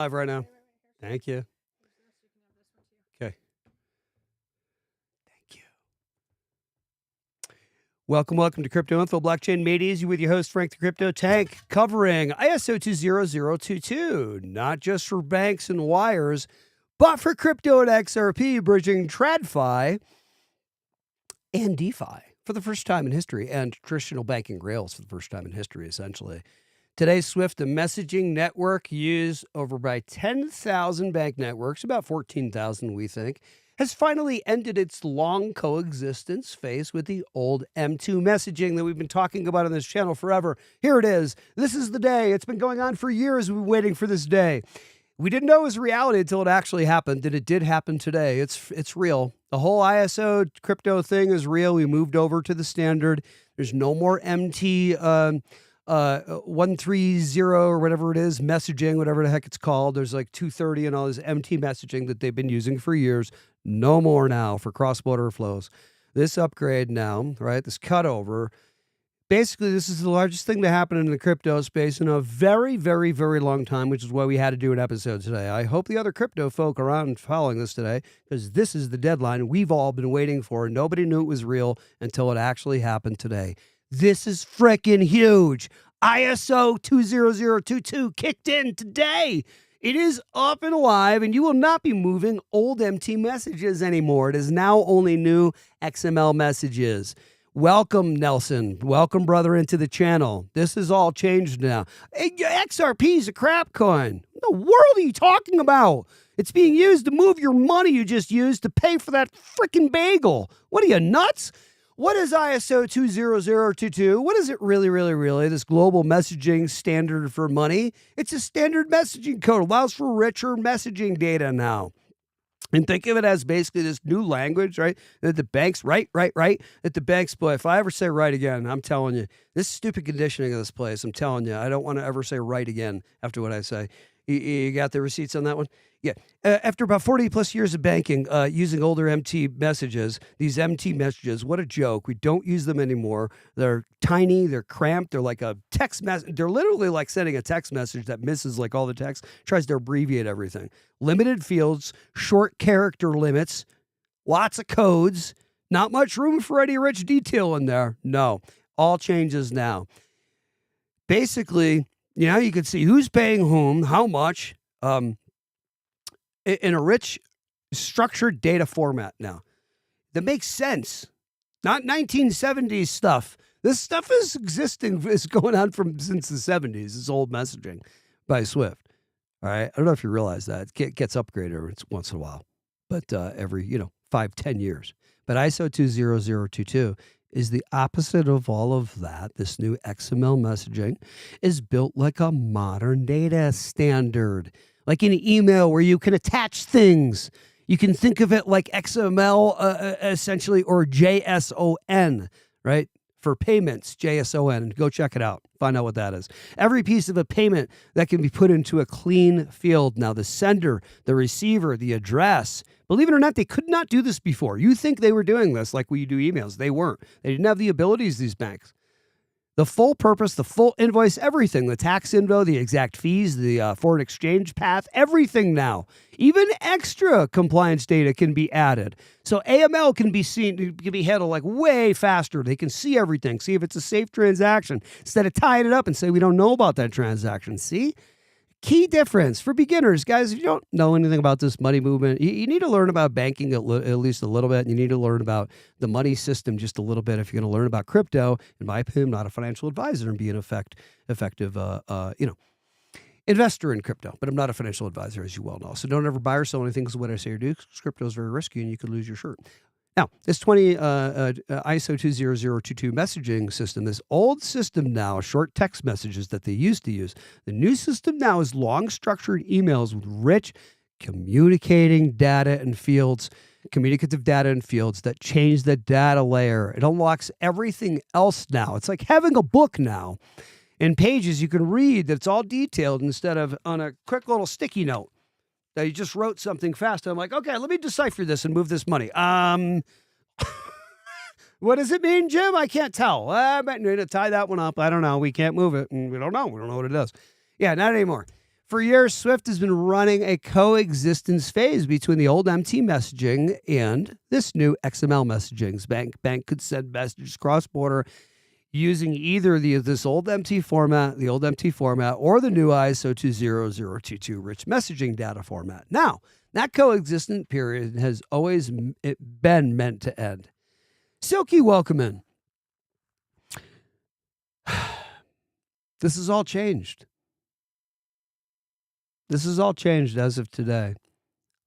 Live right now. Thank you. Okay. Thank you. Welcome to Crypto Info Blockchain Made Easy with your host, Frank the Crypto Tank, covering ISO 20022, not just for banks and wires, but for crypto and XRP, bridging TradFi and DeFi for the first time in history, and traditional banking rails for the first time in history, essentially. Today's Swift, a messaging network used over by 10,000 bank networks, about 14,000 we think, has finally ended its long coexistence phase with the old M2 messaging that we've been talking about on this channel forever. Here it is. This is the day. It's been going on for years. We've been waiting for this day. We didn't know it was reality until it actually happened, and it did happen today. It's real. The whole ISO crypto thing is real. We moved over to the standard. There's no more MT 130 or whatever it is, messaging, whatever the heck it's called. There's like 230 and all this MT messaging that they've been using for years. No more now for cross-border flows. This upgrade now, right, this cutover, basically this is the largest thing to happen in the crypto space in a very, very, very long time, which is why we had to do an episode today. I hope the other crypto folk are around following this today, because this is the deadline we've all been waiting for. Nobody knew it was real until it actually happened today. This is freaking huge. ISO 20022 kicked in today. It is up and alive, and you will not be moving old MT messages anymore. It is now only new XML messages. Welcome, Nelson. Welcome, brother, into the channel. This is all changed now. Hey, XRP is a crap coin. What the world are you talking about? It's being used to move your money you just used to pay for that freaking bagel. What are you, nuts? What is ISO 20022? What is it really? This global messaging standard for money? It's a standard messaging code. Allows for richer messaging data now. And think of it as basically this new language, right? That the banks, right? That the banks, boy, if I ever say right again, I'm telling you, this stupid conditioning of this place, I'm telling you, I don't want to ever say right again after what I say. You got the receipts on that one? Yeah. After about 40 plus years of banking, using older MT messages, these MT messages, what a joke. We don't use them anymore. They're tiny, they're cramped, they're like a text message. They're literally like sending a text message that misses like all the text, tries to abbreviate everything. Limited fields, short character limits, lots of codes, not much room for any rich detail in there. No, all changes now. Basically, you can see who's paying whom, how much, in a rich, structured data format now. That makes sense. Not 1970s stuff. This stuff is going on since the 70s, this old messaging by Swift. All right? I don't know if you realize that. It gets upgraded every once in a while, but every, 5-10 years. But ISO 20022 is the opposite of all of that. This new XML messaging is built like a modern data standard, like an email where you can attach things. You can think of it like XML essentially, or JSON, right? For payments, JSON. Go check it out. Find out what that is. Every piece of a payment that can be put into a clean field. Now, the sender, the receiver, the address. Believe it or not, they could not do this before. You think they were doing this like we do emails. They weren't. They didn't have the abilities, these banks. The full purpose, the full invoice, everything, the tax info, the exact fees, the foreign exchange path, everything now. Even extra compliance data can be added. So AML can be handled like way faster. They can see everything, see if it's a safe transaction, instead of tying it up and say, we don't know about that transaction. See? Key difference for beginners, guys. If you don't know anything about this money movement, you need to learn about banking at least a little bit. And you need to learn about the money system just a little bit. If you're going to learn about crypto, in my opinion, I'm not a financial advisor and be an effective, investor in crypto. But I'm not a financial advisor, as you well know. So don't ever buy or sell anything because what I say or do, crypto is very risky and you could lose your shirt. Now, this ISO 20022 messaging system, this old system now, short text messages that they used to use. The new system now is long structured emails with rich communicative data and fields that change the data layer. It unlocks everything else now. It's like having a book now. In Pages, you can read that it's all detailed instead of on a quick little sticky note. That you just wrote something fast. I'm like, okay, let me decipher this and move this money. What does it mean, Jim? I can't tell. I might need to tie that one up. I don't know. We can't move it. And we don't know. We don't know what it does. Yeah, not anymore. For years, Swift has been running a coexistence phase between the old MT messaging and this new XML messaging. Bank could send messages cross-border using either this old MT format, or the new ISO 20022 rich messaging data format. Now, that coexistent period has always been meant to end. Silky, welcome in. This has all changed. This has all changed as of today.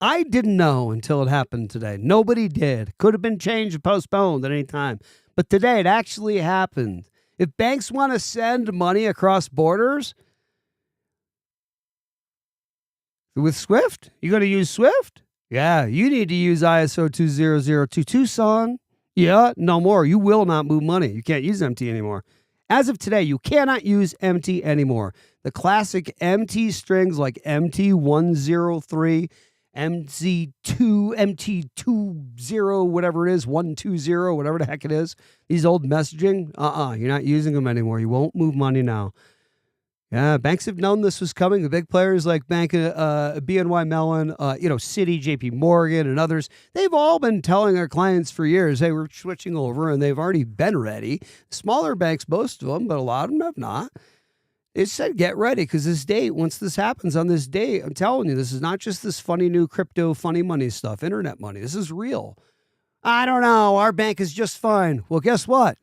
I didn't know until it happened today. Nobody did. Could have been changed and postponed at any time. But today it actually happened. If banks want to send money across borders with Swift, you going to use Swift? Yeah, you need to use ISO 20022, son. Yeah, no more. You will not move money. You can't use MT anymore. As of today, you cannot use MT anymore. The classic MT strings like MT103, MT2, MT20, whatever it is, 120, whatever the heck it is, these old messaging, you're not using them anymore. You won't move money now. Yeah, banks have known this was coming. The big players like BNY Mellon, Citi, JP Morgan, and others, they've all been telling their clients for years, hey, we're switching over, and they've already been ready. Smaller banks, most of them, but a lot of them have not. It said, get ready, because this date, once this happens on this date, I'm telling you, this is not just this funny new crypto, funny money stuff, internet money. This is real. I don't know. Our bank is just fine. Well, guess what?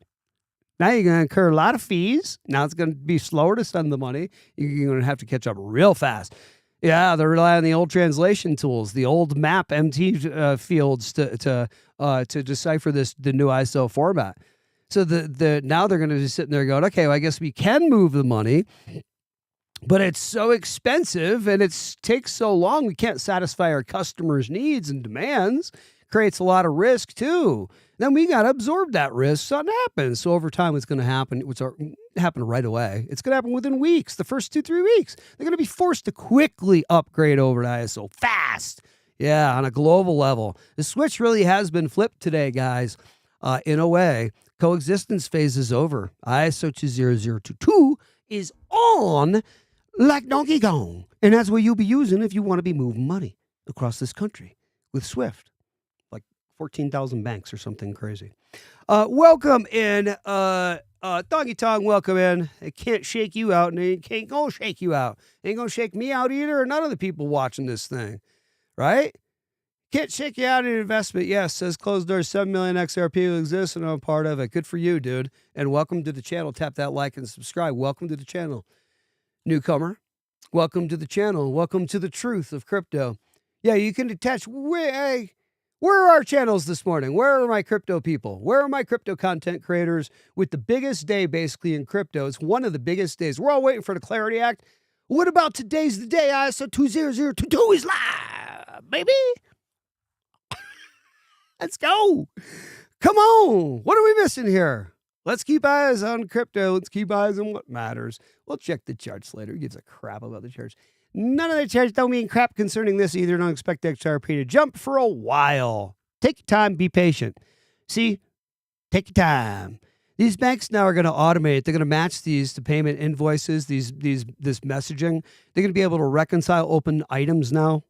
Now you're going to incur a lot of fees. Now it's going to be slower to send the money. You're going to have to catch up real fast. Yeah, they rely on the old translation tools, the old map MT fields to decipher the new ISO format. So now they're going to be sitting there going, okay, well, I guess we can move the money, but it's so expensive and it takes so long. We can't satisfy our customers' needs and demands. Creates a lot of risk too. Then we got to absorb that risk. Something happens. So over time, what's going to happen? Which happen right away. It's going to happen within weeks. The first 2-3 weeks, they're going to be forced to quickly upgrade over to ISO fast. Yeah, on a global level, the switch really has been flipped today, guys. In a way, coexistence phase is over. ISO 20022 is on like Donkey Kong, and that's what you'll be using if you want to be moving money across this country with Swift. 14,000 banks or something crazy. Welcome in, Doggy Tong, welcome in. It can't shake you out, and it can't go shake you out. It ain't gonna shake me out either, or none of the people watching this thing, right? Can't shake you out in investment. Yes, says closed door, 7 million XRP will exist, and I'm a part of it. Good for you, dude. And welcome to the channel. Tap that like and subscribe. Welcome to the channel. Newcomer, welcome to the channel. Welcome to the truth of crypto. Yeah, you can attach where are our channels this morning? Where are my crypto people? Where are my crypto content creators with the biggest day basically in crypto? It's one of the biggest days. We're all waiting for the Clarity Act. What about today's the day? ISO 20022 is live, baby. Let's go. Come on. What are we missing here? Let's keep eyes on crypto. Let's keep eyes on what matters. We'll check the charts later. Who gives a crap about the charts? None of the charts don't mean crap concerning this either. Don't expect XRP to jump for a while. Take your time. Be patient. See? Take your time. These banks now are going to automate. They're going to match these to payment invoices, this messaging. They're going to be able to reconcile open items now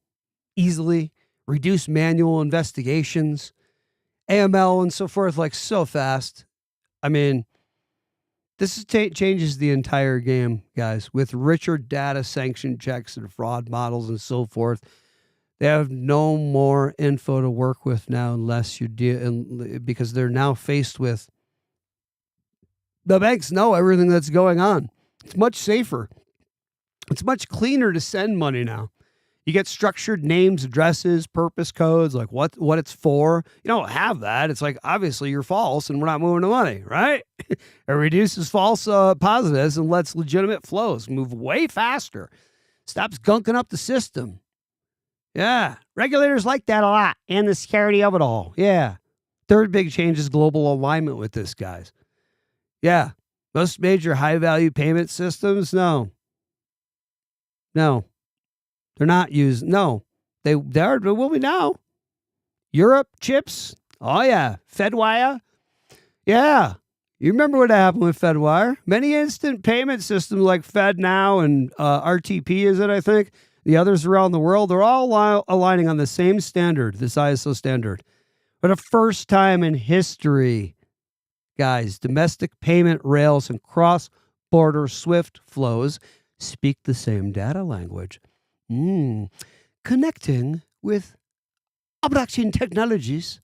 easily, reduce manual investigations, AML and so forth, like so fast. I mean, this changes the entire game, guys, with richer data sanction checks and fraud models and so forth. They have no more info to work with now unless because they're now faced with the banks know everything that's going on. It's much safer. It's much cleaner to send money now. You get structured names, addresses, purpose codes, like what it's for. You don't have that. It's like, obviously, you're false and we're not moving the money, right? It reduces false positives and lets legitimate flows move way faster. Stops gunking up the system. Yeah. Regulators like that a lot, and the security of it all. Yeah. Third big change is global alignment with this, guys. Yeah. Most major high-value payment systems, no. They're not used. No, they are. They will be now. Europe chips. Oh yeah, Fedwire. Yeah, You remember what happened with FedWire? Many instant payment systems like FedNow and RTP, is it, I think? The others around the world, they're all aligning on the same standard, this ISO standard. For the first time in history, guys, domestic payment rails and cross-border SWIFT flows speak the same data language. Connecting with blockchain technologies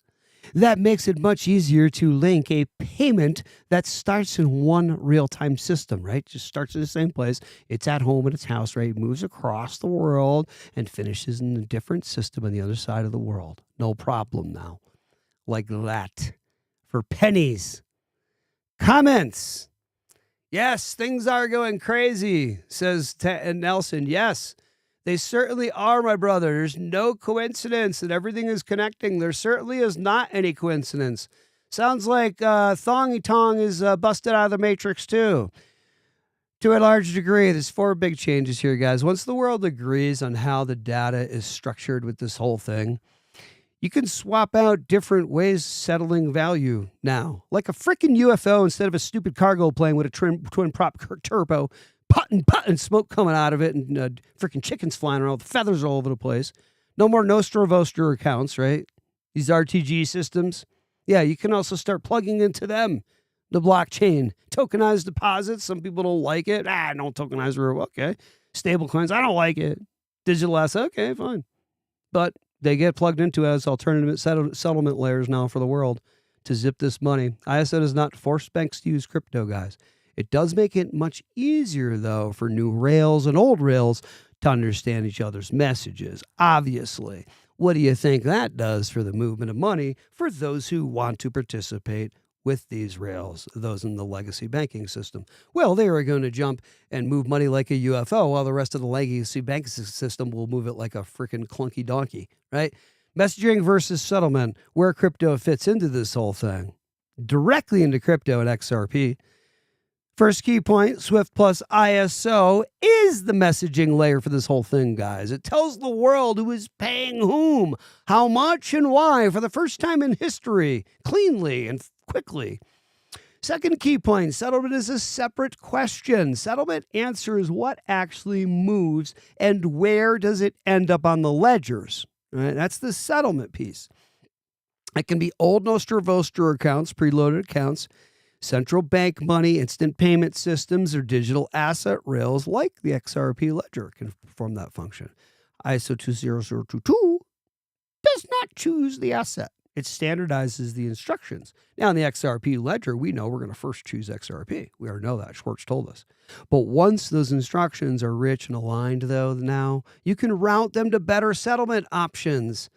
that makes it much easier to link a payment that starts in one real-time system, right? Just starts in the same place. It's at home in its house, right? It moves across the world and finishes in a different system on the other side of the world. No problem now. Like that. For pennies. Comments. Yes, things are going crazy, says Nelson. Yes. They certainly are, my brother. There's no coincidence that everything is connecting. There certainly is not any coincidence. Sounds like Thongy Tong is busted out of the Matrix too. To a large degree, there's 4 big changes here, guys. Once the world agrees on how the data is structured with this whole thing, you can swap out different ways of settling value now. Like a freaking UFO instead of a stupid cargo plane with a twin prop turbo. Putting smoke coming out of it and freaking chickens flying around with feathers all over the place. No more Nostra accounts, right? These RTG systems. Yeah, you can also start plugging into them. The blockchain. Tokenized deposits. Some people don't like it. No tokenized. Okay. Stable coins. I don't like it. Digital asset. Okay, fine. But they get plugged into as alternative settlement layers now for the world to zip this money. ISO does not force banks to use crypto, guys. It does make it much easier, though, for new rails and old rails to understand each other's messages, obviously. What do you think that does for the movement of money for those who want to participate with these rails, those in the legacy banking system? Well, they are going to jump and move money like a UFO, while the rest of the legacy banking system will move it like a freaking clunky donkey, right? Messaging versus settlement, where crypto fits into this whole thing. Directly into crypto at XRP. First key point, SWIFT plus ISO is the messaging layer for this whole thing, guys. It tells the world who is paying whom, how much, and why for the first time in history, cleanly and quickly. Second key point, settlement is a separate question. Settlement answers what actually moves and where does it end up on the ledgers. Right? That's the settlement piece. It can be old Nostra accounts, preloaded accounts, central bank money, instant payment systems, or digital asset rails like the XRP ledger can perform that function. ISO 20022 does not choose the asset. It standardizes the instructions. Now, in the XRP ledger, we know we're going to first choose XRP. We already know that. Schwartz told us. But once those instructions are rich and aligned, though, now, you can route them to better settlement options.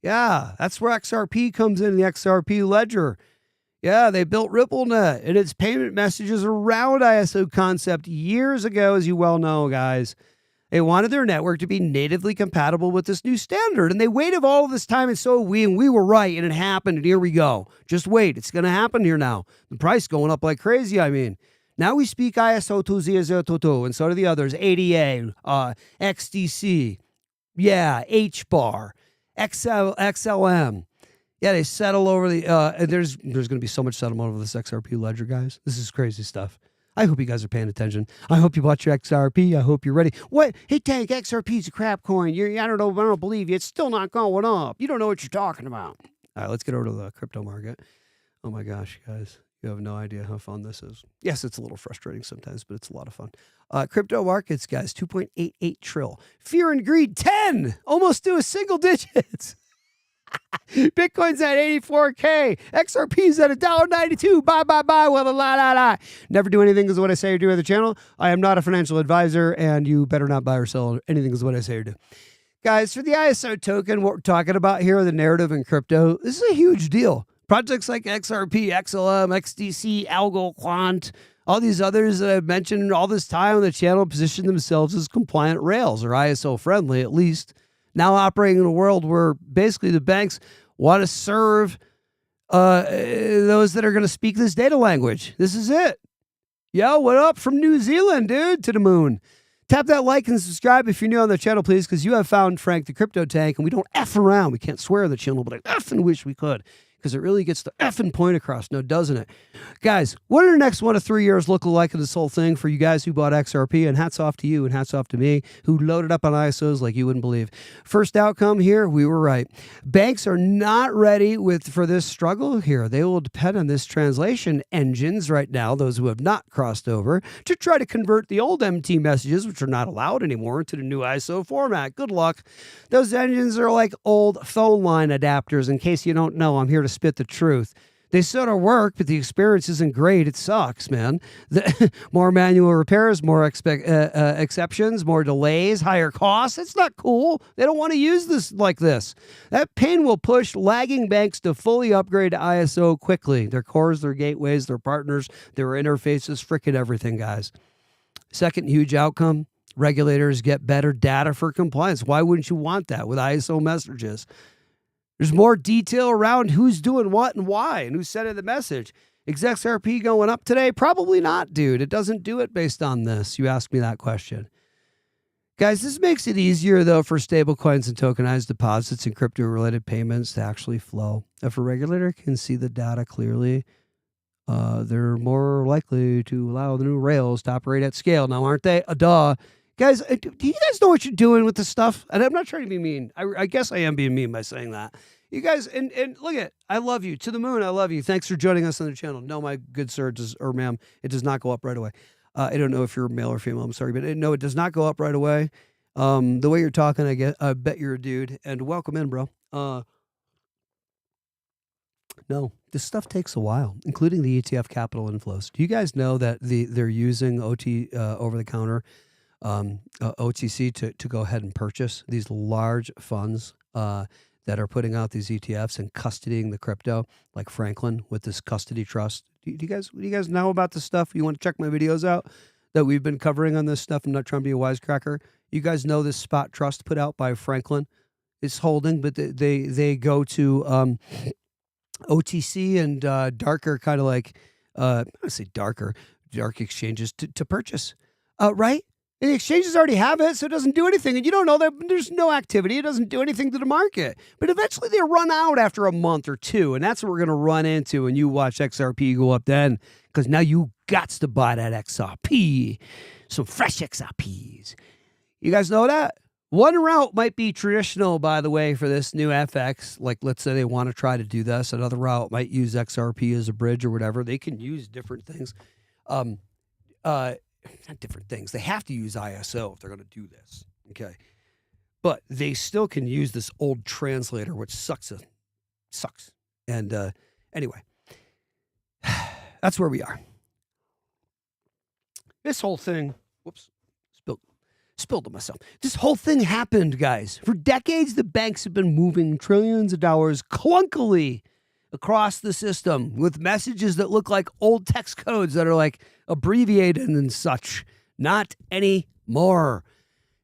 Yeah, that's where XRP comes in the XRP ledger. Yeah, they built RippleNet and its payment messages around ISO concept years ago, as you well know, guys. They wanted their network to be natively compatible with this new standard, and they waited all this time, and so we were right, and it happened, and here we go. Just wait, it's going to happen here now. The price going up like crazy, I mean. Now we speak ISO 20022, and so do the others, ADA, XDC, yeah, HBAR, XLM. Yeah, they settle over the, and there's going to be so much settlement over this XRP ledger, guys. This is crazy stuff. I hope you guys are paying attention. I hope you bought your XRP. I hope you're ready. What? Hey, Tank, XRP's a crap coin. I don't know. I don't believe you. It's still not going up. You don't know what you're talking about. All right, let's get over to the crypto market. Oh my gosh, guys. You have no idea how fun this is. Yes, it's a little frustrating sometimes, but it's a lot of fun. Crypto markets, guys, 2.88 trill. Fear and greed, 10. Almost to a single digits. Bitcoin's at 84K. XRP's at $1.92. Bye. Well, la. Never do anything is what I say or do on the channel. I am not a financial advisor, and you better not buy or sell anything is what I say or do. Guys, for the ISO token, what we're talking about here, the narrative in crypto, this is a huge deal. Projects like XRP, XLM, XDC, Algo, Quant, all these others that I've mentioned all this time on the channel position themselves as compliant rails, or ISO friendly at least. Now operating in a world where basically the banks want to serve those that are going to speak this data language. This is it. Yo, what up from New Zealand, dude, to the moon. Tap that like and subscribe if you're new on the channel, please, because you have found Frank the Crypto Tank, and we don't F around. We can't swear on the channel, but I effing wish we could, because it really gets the effing point across, no, doesn't it? Guys, what do the next 1 to 3 years look like in this whole thing for you guys who bought XRP? And hats off to you and hats off to me who loaded up on ISOs like you wouldn't believe. First outcome here, we were right. Banks are not ready for this struggle here. They will depend on this translation engines right now, those who have not crossed over, to try to convert the old MT messages, which are not allowed anymore, into the new ISO format. Good luck. Those engines are like old phone line adapters. In case you don't know, I'm here to spit the truth. They sort of work, but the experience isn't great. It sucks, man. More manual repairs, more exceptions, more delays, higher costs. It's not cool. They don't want to use this like this. That pain will push lagging banks to fully upgrade to ISO quickly. Their cores, their gateways, their partners, their interfaces, frickin' everything, guys. Second huge outcome, regulators get better data for compliance. Why wouldn't you want that with ISO messages? There's more detail around who's doing what and why and who's sending the message. Is XRP going up today? Probably not, dude. It doesn't do it based on this. You asked me that question. Guys, this makes it easier, though, for stablecoins and tokenized deposits and crypto-related payments to actually flow. If a regulator can see the data clearly, they're more likely to allow the new rails to operate at scale. Now, aren't they? Duh. Guys, do you guys know what you're doing with this stuff? And I'm not trying to be mean. I guess I am being mean by saying that. You guys, and look at, I love you. To the moon, I love you. Thanks for joining us on the channel. No, my good sir, or ma'am, it does not go up right away. I don't know if you're male or female. I'm sorry, but no, it does not go up right away. The way you're talking, I bet you're a dude. And welcome in, bro. No, this stuff takes a while, including the ETF capital inflows. Do you guys know that they're using over-the-counter OTC to go ahead and purchase these large funds that are putting out these ETFs and custodying the crypto, like Franklin with this custody trust? Do you guys know about this stuff? You want to check my videos out that we've been covering on this stuff? I'm not trying to be a wisecracker. You guys know this spot trust put out by Franklin? It's holding, but they go to OTC and darker kind of like, I don't say dark exchanges to purchase, right? And the exchanges already have it, so it doesn't do anything. And you don't know that there's no activity. It doesn't do anything to the market. But eventually they run out after a month or two. And that's what we're going to run into when you watch XRP go up then. Because now you got to buy that XRP. Some fresh XRPs. You guys know that? One route might be traditional, by the way, for this new FX. Like, let's say they want to try to do this. Another route might use XRP as a bridge or whatever. They can use different things. Not different things. They have to use ISO if they're going to do this. Okay. But they still can use this old translator, which sucks. And anyway, that's where we are. This whole thing, whoops, spilled on myself. This whole thing happened, guys. For decades, the banks have been moving trillions of dollars clunkily across the system with messages that look like old text codes that are like abbreviated and such. Not anymore.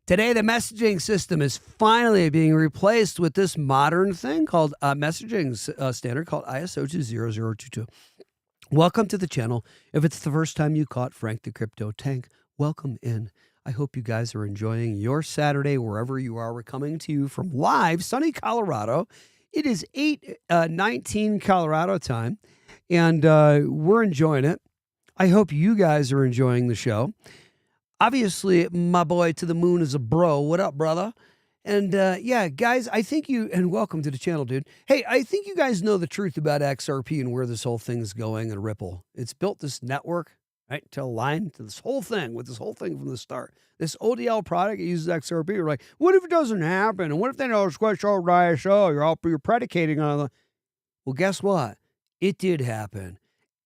Today, the messaging system is finally being replaced with this modern thing called messaging standard called ISO 20022. Welcome to the channel. If it's the first time you caught Frank the Crypto Tank, welcome in. I hope you guys are enjoying your Saturday wherever you are. We're coming to you from live sunny Colorado. It is 8:19 Colorado time, and we're enjoying it. I hope you guys are enjoying the show. Obviously, my boy to the moon is a bro. What up, brother? And yeah, guys, I think and welcome to the channel, dude. Hey, I think you guys know the truth about XRP and where this whole thing is going and Ripple. It's built this network, right, to align to this whole thing, with this whole thing from the start. This ODL product uses XRP. You're like, what if it doesn't happen? And what if they don't squish over ISO? You're predicating on the... Well, guess what? It did happen.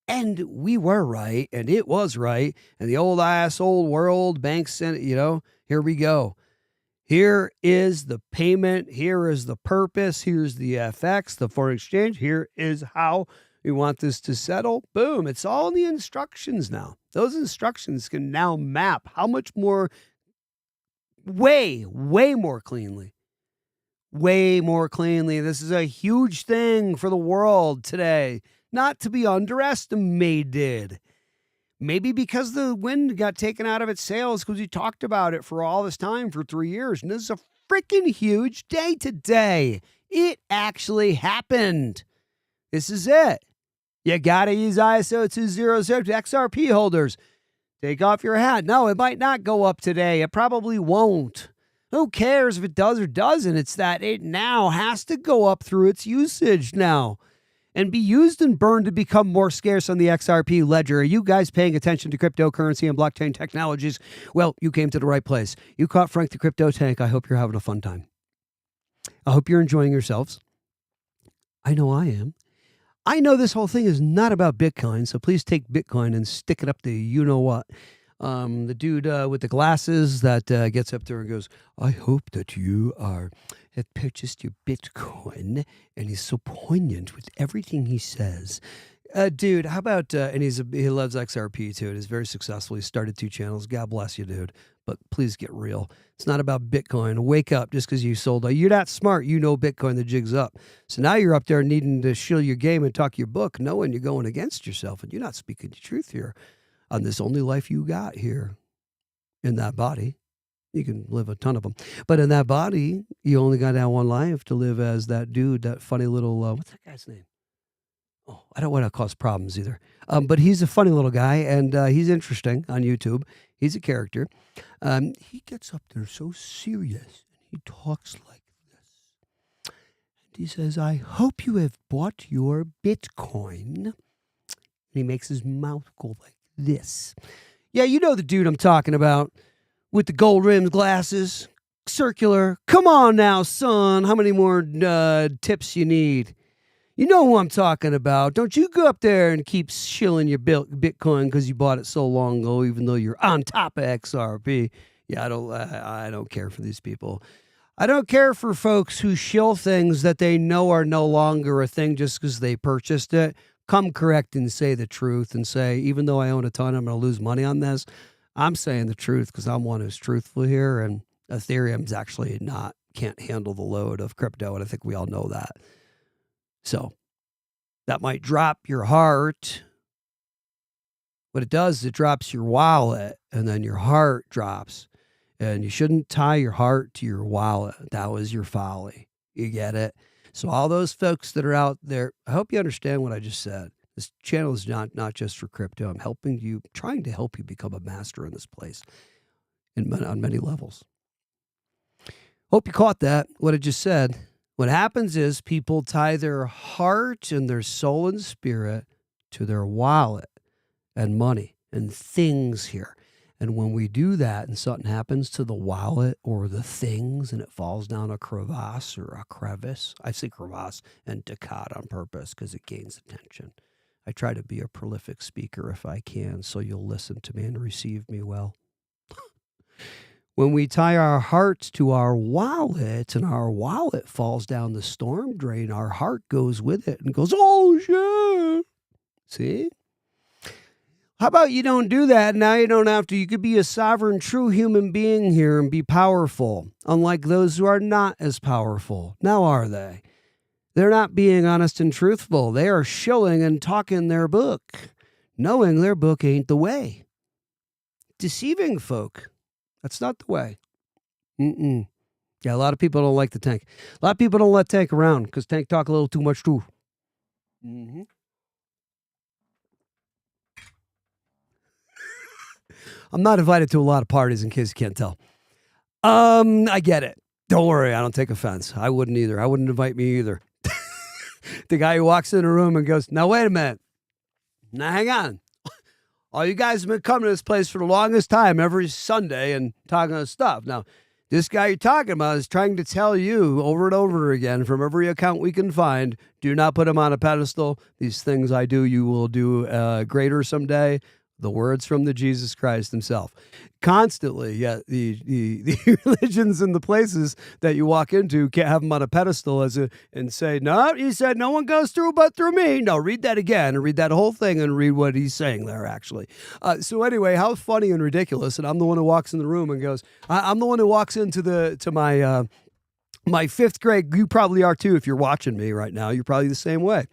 And we were right, and it was right. And the old world banks sent it, here we go. Here is the payment. Here is the purpose. Here's the FX, the foreign exchange. Here is how we want this to settle. Boom. It's all in the instructions now. Those instructions can now map how much more, way more cleanly. Way more cleanly. This is a huge thing for the world today. Not to be underestimated. Maybe because the wind got taken out of its sails because we talked about it for all this time, for 3 years. And this is a freaking huge day today. It actually happened. This is it. You got to use ISO 200 XRP holders. Take off your hat. No, it might not go up today. It probably won't. Who cares if it does or doesn't? It's that it now has to go up through its usage now and be used and burned to become more scarce on the XRP ledger. Are you guys paying attention to cryptocurrency and blockchain technologies? Well, you came to the right place. You caught Frank the Crypto Tank. I hope you're having a fun time. I hope you're enjoying yourselves. I know I am. I know this whole thing is not about Bitcoin, so please take Bitcoin and stick it up to you-know-what. The dude with the glasses that gets up there and goes, I hope that you have purchased your Bitcoin, and he's so poignant with everything he says. Dude, how about, and he loves XRP too, and he's very successful. He started 2 channels. God bless you, dude. But please get real. It's not about Bitcoin. Wake up just because you sold. You're not smart. You know Bitcoin, the jig's up. So now you're up there needing to shill your game and talk your book, knowing you're going against yourself, and you're not speaking the truth here on this only life you got here in that body. You can live a ton of them. But in that body, you only got that one life to live as that dude, that funny little, what's that guy's name? Oh, I don't want to cause problems either. But he's a funny little guy, and he's interesting on YouTube. He's a character. He gets up there so serious, and he talks like this. And he says, I hope you have bought your Bitcoin. And he makes his mouth go like this. Yeah, you know the dude I'm talking about with the gold rimmed glasses, circular. Come on now, son. How many more tips you need? You know who I'm talking about. Don't you go up there and keep shilling your Bitcoin because you bought it so long ago, even though you're on top of XRP. Yeah, I don't care for these people. I don't care for folks who shill things that they know are no longer a thing just because they purchased it. Come correct and say the truth and say, even though I own a ton, I'm going to lose money on this. I'm saying the truth because I'm one who's truthful here, and Ethereum's actually can't handle the load of crypto, and I think we all know that. So that might drop your heart. What it does is it drops your wallet, and then your heart drops. And you shouldn't tie your heart to your wallet. That was your folly. You get it? So all those folks that are out there, I hope you understand what I just said. This channel is not just for crypto. I'm trying to help you become a master in this place on many levels. Hope you caught that, what I just said. What happens is people tie their heart and their soul and spirit to their wallet and money and things here. And when we do that and something happens to the wallet or the things and it falls down a crevasse or a crevice, I say crevasse and decade on purpose because it gains attention. I try to be a prolific speaker if I can, so you'll listen to me and receive me well. When we tie our hearts to our wallet and our wallet falls down the storm drain, our heart goes with it and goes, oh, shit. See? How about you don't do that? Now you don't have to. You could be a sovereign, true human being here and be powerful, unlike those who are not as powerful. Now are they? They're not being honest and truthful. They are shilling and talking their book, knowing their book ain't the way. Deceiving folk. That's not the way. Yeah, a lot of people don't like the Tank. A lot of people don't let Tank around because Tank talk a little too much too. I'm not invited to a lot of parties in case you can't tell. I get it. Don't worry, I don't take offense. I wouldn't either. I wouldn't invite me either. The guy who walks in a room and goes, now wait a minute. Now hang on. All you guys have been coming to this place for the longest time every Sunday and talking about stuff. Now, this guy you're talking about is trying to tell you over and over again from every account we can find, do not put him on a pedestal. These things I do, you will do greater someday. The words from the Jesus Christ himself. Constantly, yeah, the religions and the places that you walk into can't have them on a pedestal and say, no, he said no one goes through but through me. No, read that again and read that whole thing and read what he's saying there, actually. So anyway, how funny and ridiculous. And I'm the one who walks in the room and goes, I'm the one who walks into my fifth grade. You probably are too if you're watching me right now. You're probably the same way.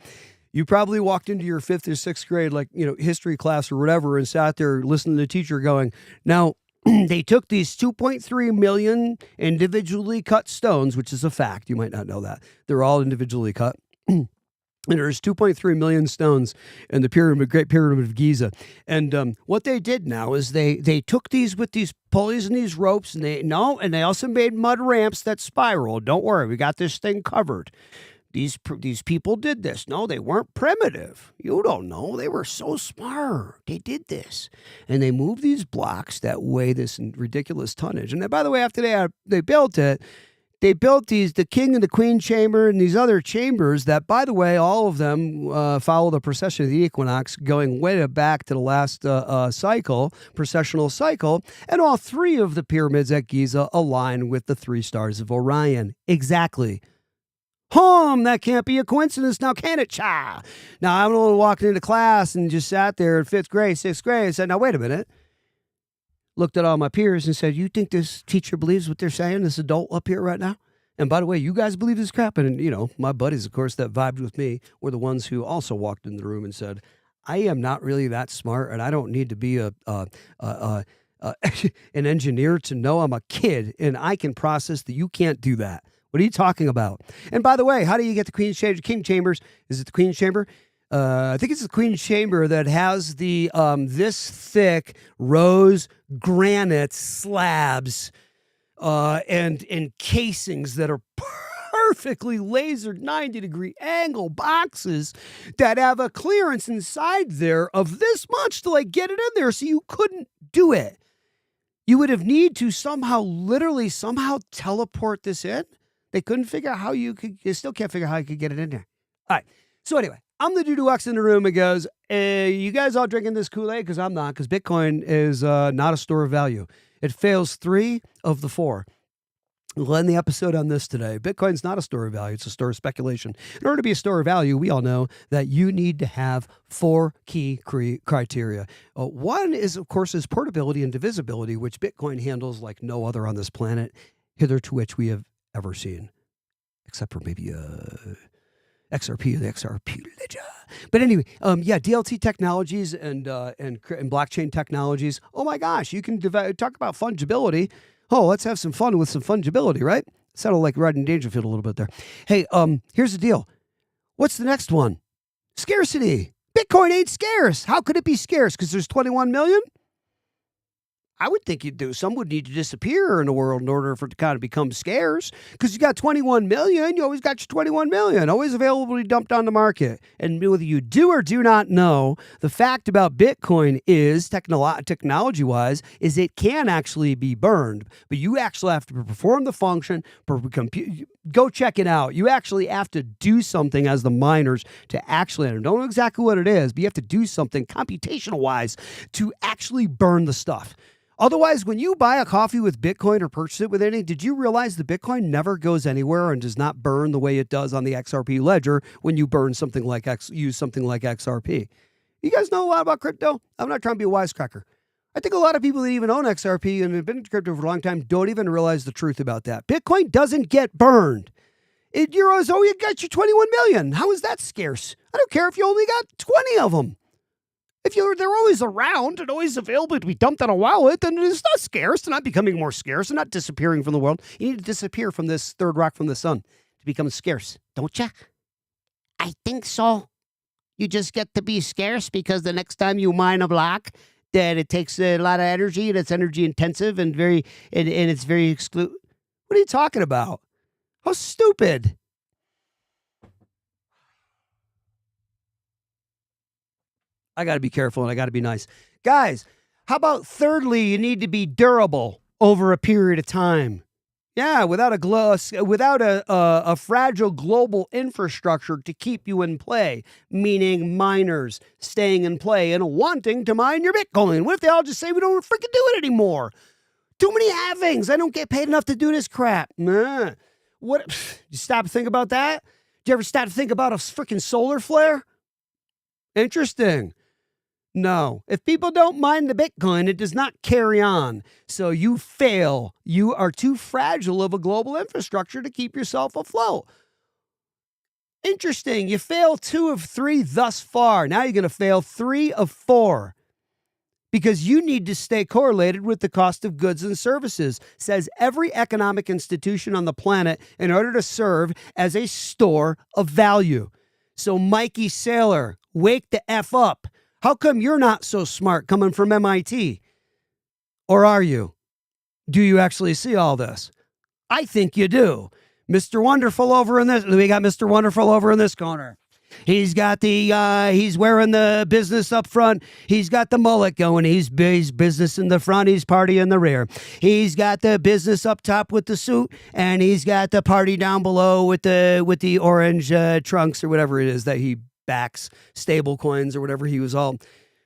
You probably walked into your fifth or sixth grade, history class or whatever, and sat there listening to the teacher going, now, they took these 2.3 million individually cut stones, which is a fact. You might not know that. They're all individually cut. And there's 2.3 million stones in the Great Pyramid of Giza. And what they did now is they took these with these pulleys and these ropes, and they also made mud ramps that spiral. Don't worry, we got this thing covered. These people did this. No, they weren't primitive. You don't know. They were so smart. They did this. And they moved these blocks that weigh this ridiculous tonnage. And then, by the way, after they built it, they built the king and the queen chamber and these other chambers that, by the way, all of them follow the precession of the equinox, going way back to the last precessional cycle. And all three of the pyramids at Giza align with the 3 stars of Orion. Exactly. That can't be a coincidence now, can it, cha? Now, I'm the one walking into class and just sat there in 5th grade, 6th grade, and said, now, wait a minute. Looked at all my peers and said, you think this teacher believes what they're saying, this adult up here right now? And by the way, you guys believe this crap? And, my buddies, of course, that vibed with me were the ones who also walked in the room and said, I am not really that smart, and I don't need to be an engineer to know I'm a kid, and I can process that you can't do that. What are you talking about? And by the way, how do you get the Queen's Chamber? King Chambers, is it the Queen's Chamber? I think it's the Queen's Chamber that has the this thick rose granite slabs and casings that are perfectly lasered 90-degree angle boxes that have a clearance inside there of this much to get it in there, so you couldn't do it. You would have need to somehow teleport this in. They couldn't figure out how you still can't figure out how you could get it in there. All right. So anyway, I'm the Duduux in the room. It goes, you guys all drinking this Kool-Aid? Because I'm not, because Bitcoin is not a store of value. It fails 3 of the 4. We'll end the episode on this today. Bitcoin's not a store of value. It's a store of speculation. In order to be a store of value, we all know that you need to have 4 key criteria. One is, of course, is portability and divisibility, which Bitcoin handles like no other on this planet, hitherto which we have ever seen, except for maybe XRP or the XRP ledger. But anyway, DLT technologies and blockchain technologies. Oh my gosh, you can talk about fungibility. Oh, let's have some fun with some fungibility, right? Sounded like Rodney Dangerfield a little bit there. Hey, here's the deal. What's the next one? Scarcity. Bitcoin ain't scarce. How could it be scarce? Because there's 21 million? I would think some would need to disappear in the world in order for it to kind of become scarce. Because you got 21 million, you always got your 21 million, always available to be dumped on the market. And whether you do or do not know, the fact about Bitcoin is, technology-wise, is it can actually be burned. But you actually have to perform the function, go check it out. You actually have to do something as the miners to actually, I don't know exactly what it is, but you have to do something computational-wise to actually burn the stuff. Otherwise, when you buy a coffee with Bitcoin or purchase it with anything, did you realize that Bitcoin never goes anywhere and does not burn the way it does on the XRP ledger when you burn something like use something like XRP? You guys know a lot about crypto? I'm not trying to be a wisecracker. I think a lot of people that even own XRP and have been in crypto for a long time don't even realize the truth about that. Bitcoin doesn't get burned. You got your 21 million. How is that scarce? I don't care if you only got 20 of them. If they're always around and always available to be dumped on a wallet, then it's not scarce. They're not becoming more scarce. They're not disappearing from the world. You need to disappear from this third rock from the sun to become scarce, don't you? I think so. You just get to be scarce because the next time you mine a block, that it takes a lot of energy and it's energy intensive and it's very exclusive. What are you talking about? How stupid. I got to be careful and I got to be nice. Guys, how about thirdly, you need to be durable over a period of time. Yeah, without a fragile global infrastructure to keep you in play, meaning miners staying in play and wanting to mine your Bitcoin. What if they all just say we don't freaking do it anymore? Too many halvings. I don't get paid enough to do this crap. What? You stop to think about that? Did you ever stop to think about a freaking solar flare? Interesting. No, if people don't mine the Bitcoin, it does not carry on. So you fail. You are too fragile of a global infrastructure to keep yourself afloat. Interesting. You fail 2 of 3 thus far. Now you're going to fail 3 of 4 because you need to stay correlated with the cost of goods and services, says every economic institution on the planet, in order to serve as a store of value. So Mikey Saylor, wake the F up. How come you're not so smart coming from MIT? Or are you? Do you actually see all this? I think you do. Mr. Wonderful over in this. We got Mr. Wonderful over in this corner. He's got the, he's wearing the business up front. He's got the mullet going. He's business in the front. He's party in the rear. He's got the business up top with the suit, and he's got the party down below with the orange trunks or whatever it is that he backs, stable coins or whatever he was all.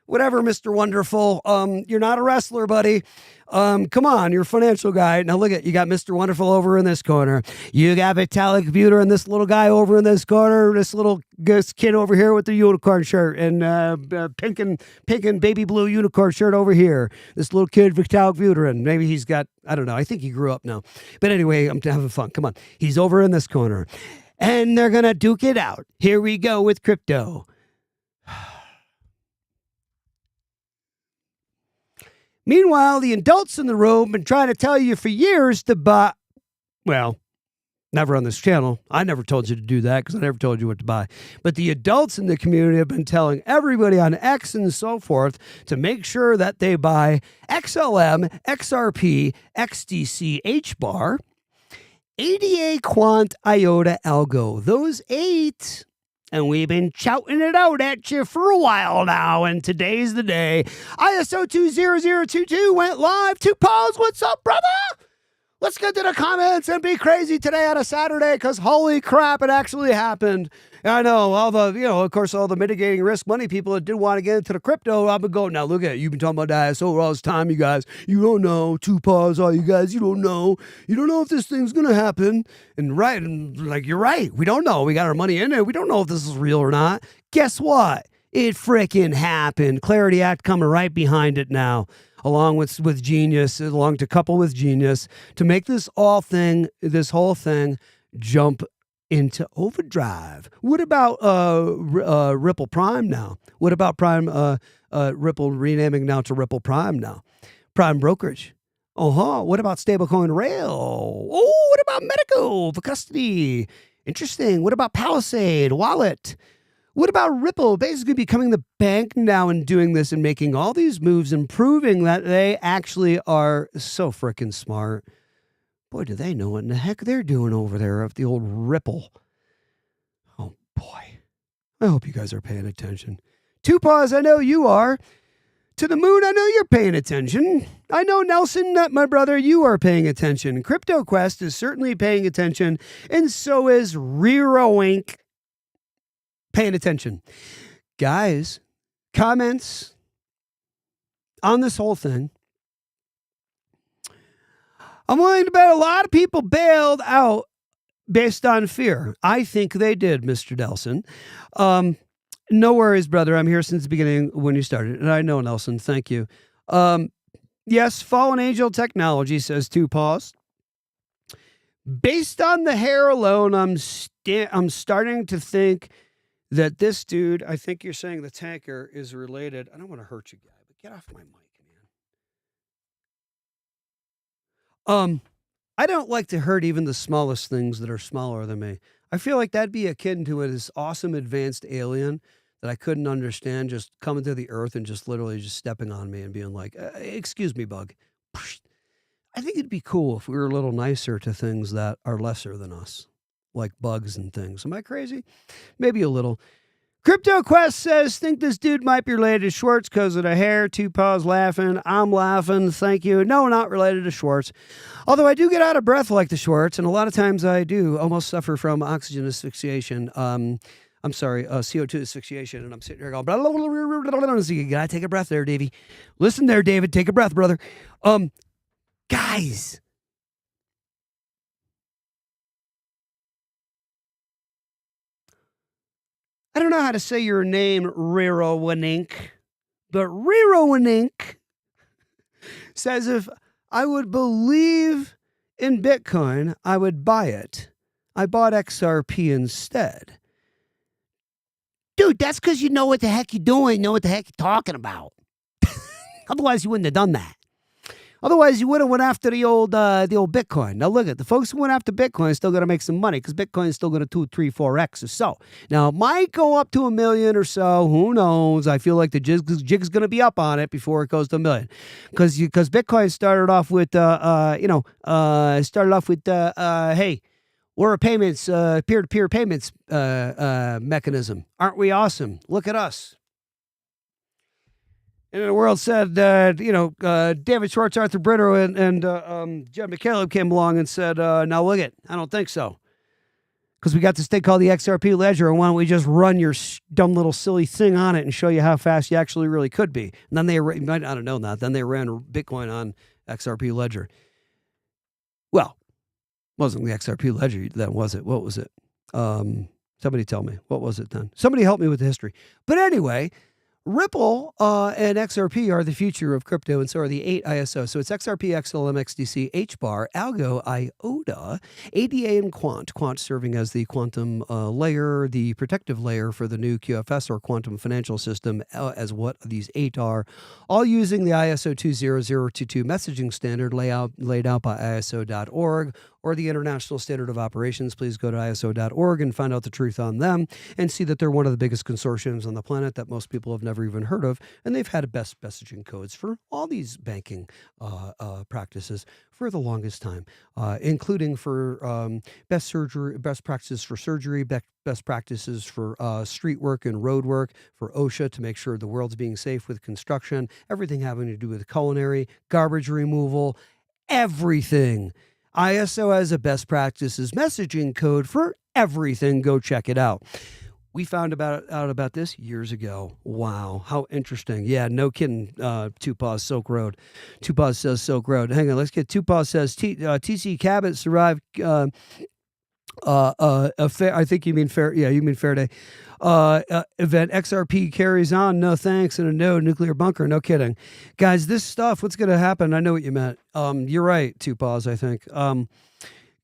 Whatever, Mr. Wonderful. You're not a wrestler, buddy. Come on, you're a financial guy. Now look at, you got Mr. Wonderful over in this corner. You got Vitalik Buterin and this little guy over in this corner. This kid over here with the unicorn shirt and pink and baby blue unicorn shirt over here. This little kid, Vitalik Buterin. Maybe he's got, I don't know. I think he grew up now. But anyway, I'm having fun. Come on. He's over in this corner. And they're going to duke it out. Here we go with crypto. Meanwhile, the adults in the room have been trying to tell you for years to buy, well, never on this channel. I never told you to do that because I never told you what to buy. But the adults in the community have been telling everybody on X and so forth to make sure that they buy XLM, XRP, XDC, HBAR, ADA, Quant, IOTA, Algo. Those 8. And we've been shouting it out at you for a while now, and today's the day. ISO 20022 went live. 2 Paws, what's up, brother? Let's get to the comments and be crazy today on a Saturday, because holy crap, it actually happened. I know all the, of course, all the mitigating risk money people that did want to get into the crypto, I've been going, now look at it. You've been talking about the ISO all this time, you guys. You don't know. 2 Paws, all you guys, you don't know. You don't know if this thing's going to happen. And like, you're right. We don't know. We got our money in it. We don't know if this is real or not. Guess what? It freaking happened. Clarity Act coming right behind it now. Along with Genius, along to couple with Genius, to make this whole thing jump into overdrive. What about Ripple Prime now? What about Ripple renaming now to Ripple Prime now? Prime Brokerage. What about stablecoin Rail? Oh, what about Medico for custody? Interesting. What about Palisade Wallet? What about Ripple basically becoming the bank now and doing this and making all these moves and proving that they actually are so freaking smart? Boy, do they know what in the heck they're doing over there at the old Ripple. Oh, boy. I hope you guys are paying attention. 2 Paws, I know you are. To the moon, I know you're paying attention. I know, Nelson, my brother, you are paying attention. CryptoQuest is certainly paying attention, and so is Rero Inc. paying attention. Guys, comments on this whole thing. I'm willing to bet a lot of people bailed out based on fear. I think they did, Mr. Nelson. No worries, brother. I'm here since the beginning when you started. And I know, Nelson. Thank you. Yes, Fallen Angel Technology, says 2 Paws. Based on the hair alone, I'm starting to think that this dude, I think you're saying the tanker, is related. I don't want to hurt you, guy, but get off my mic, man. I don't like to hurt even the smallest things that are smaller than me. I feel like that'd be akin to this awesome advanced alien that I couldn't understand just coming to the earth and just literally just stepping on me and being like, excuse me, bug. I think it'd be cool if we were a little nicer to things that are lesser than us, like bugs and things. Am I crazy? Maybe a little. CryptoQuest says, think this dude might be related to Schwartz because of the hair. 2 Paws laughing. I'm laughing. Thank you. No, not related to Schwartz. Although I do get out of breath like the Schwartz, and a lot of times I do almost suffer from oxygen asphyxiation. I'm sorry, CO2 asphyxiation, and I'm sitting here going, blah, blah, blah, blah, blah, blah. So you gotta take a breath there, Davey. Listen there, David. Take a breath, brother. Guys. I don't know how to say your name, Rerowanink, but Rerowanink says if I would believe in Bitcoin, I would buy it. I bought XRP instead. Dude, that's because you know what the heck you're doing, know what the heck you're talking about. Otherwise, you wouldn't have done that. Otherwise, you would have went after the old Bitcoin. Now, look at the folks who went after Bitcoin still going to make some money because Bitcoin is still going to 2, 3, 4x or so. Now, it might go up to 1 million or so. Who knows? I feel like the jig's going to be up on it before it goes to 1 million, because Bitcoin started off with hey, we're a payments peer-to-peer payments mechanism. Aren't we awesome? Look at us. And the world said that, David Schwartz, Arthur Brito, and Jed McCaleb came along and said, now look it, I don't think so. Because we got this thing called the XRP ledger, and why don't we just run your dumb little silly thing on it and show you how fast you actually really could be. And then you might not have known that. Then they ran Bitcoin on XRP ledger. Well, wasn't the XRP ledger then, was it? What was it? Somebody tell me. What was it then? Somebody help me with the history. But anyway, Ripple and XRP are the future of crypto, and so are the 8 ISO. So it's XRP, XLM, XDC, HBAR, Algo, IOTA, ADA, and Quant. Quant serving as the quantum layer, the protective layer for the new QFS or quantum financial system, as what these 8 are, all using the ISO 20022 messaging standard laid out by ISO.org, or the International Standard of Operations. Please go to ISO.org and find out the truth on them and see that they're one of the biggest consortiums on the planet that most people have never even heard of. And they've had best messaging codes for all these banking practices for the longest time, including for best practices for surgery, best practices for street work and road work, for OSHA to make sure the world's being safe with construction, everything having to do with culinary, garbage removal, everything. ISO has a best practices messaging code for everything. Go check it out. We found out about this years ago. Wow, how interesting. Yeah, no kidding. Tupac Silk Road. Tupac says Silk Road. Hang on, let's get Tupac says TC Cabot survived I think you mean fair. Yeah, you mean fair day. Event XRP carries on. No thanks. And a no nuclear bunker. No kidding, guys. This stuff. What's going to happen? I know what you meant. You're right. 2 pause. I think. Got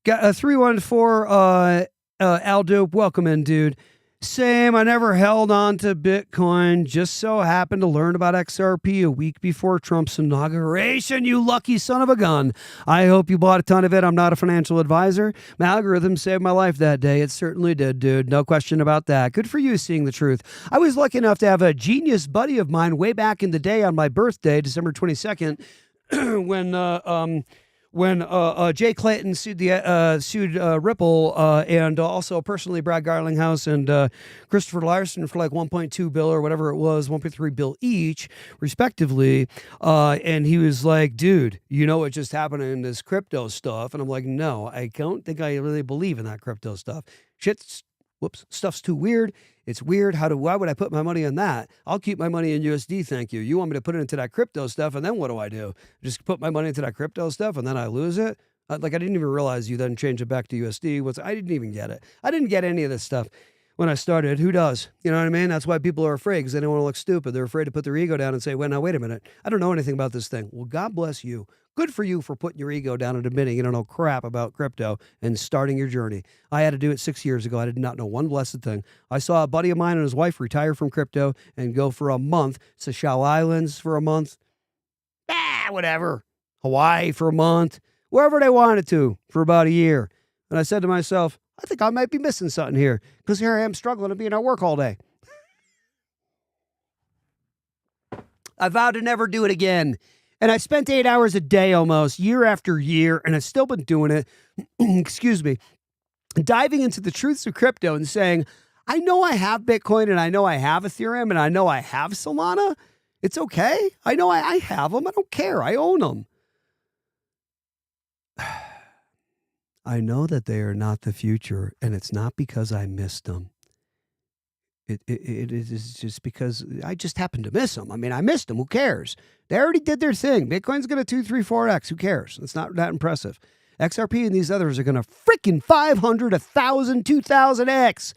a 314. Aldo, welcome in, dude. Same. I never held on to Bitcoin. Just so happened to learn about XRP a week before Trump's inauguration. You lucky son of a gun. I hope you bought a ton of it. I'm not a financial advisor. My algorithm saved my life that day. It certainly did, dude. No question about that. Good for you seeing the truth. I was lucky enough to have a genius buddy of mine way back in the day on my birthday, December 22nd, when Jay Clayton sued Ripple and also personally Brad Garlinghouse and Christopher Larson for like $1.2 billion or whatever it was, $1.3 billion each, respectively. And he was like, dude, you know what just happened in this crypto stuff? And I'm like, no, I don't think I really believe in that crypto stuff. Stuff's too weird. It's weird. Why would I put my money on that? I'll keep my money in USD, thank you. You want me to put it into that crypto stuff, and then what do I do? Just put my money into that crypto stuff, and then I lose it? I didn't even realize you then change it back to USD. I didn't even get it. I didn't get any of this stuff when I started. Who does? You know what I mean? That's why people are afraid, because they don't want to look stupid. They're afraid to put their ego down and say, well, now, wait a minute. I don't know anything about this thing. Well, God bless you. Good for you for putting your ego down and admitting you don't know crap about crypto and starting your journey. I had to do it 6 years ago. I did not know one blessed thing. I saw a buddy of mine and his wife retire from crypto and go for a month, Seychelles Islands for a month, whatever, Hawaii for a month, wherever they wanted to for about a year. And I said to myself, I think I might be missing something here, because here I am struggling to be at work all day. I vowed to never do it again. And I spent 8 hours a day almost, year after year, and I've still been doing it, excuse me, diving into the truths of crypto and saying, I know I have Bitcoin, and I know I have Ethereum, and I know I have Solana. It's okay. I know I have them. I don't care. I own them. I know that they are not the future, and it's not because I missed them. It is just because I just happened to miss them. I mean, I missed them. Who cares? They already did their thing. Bitcoin's going to 2, 3, 4x. Who cares? It's not that impressive. XRP and these others are going to freaking 500, 1,000, 2,000x.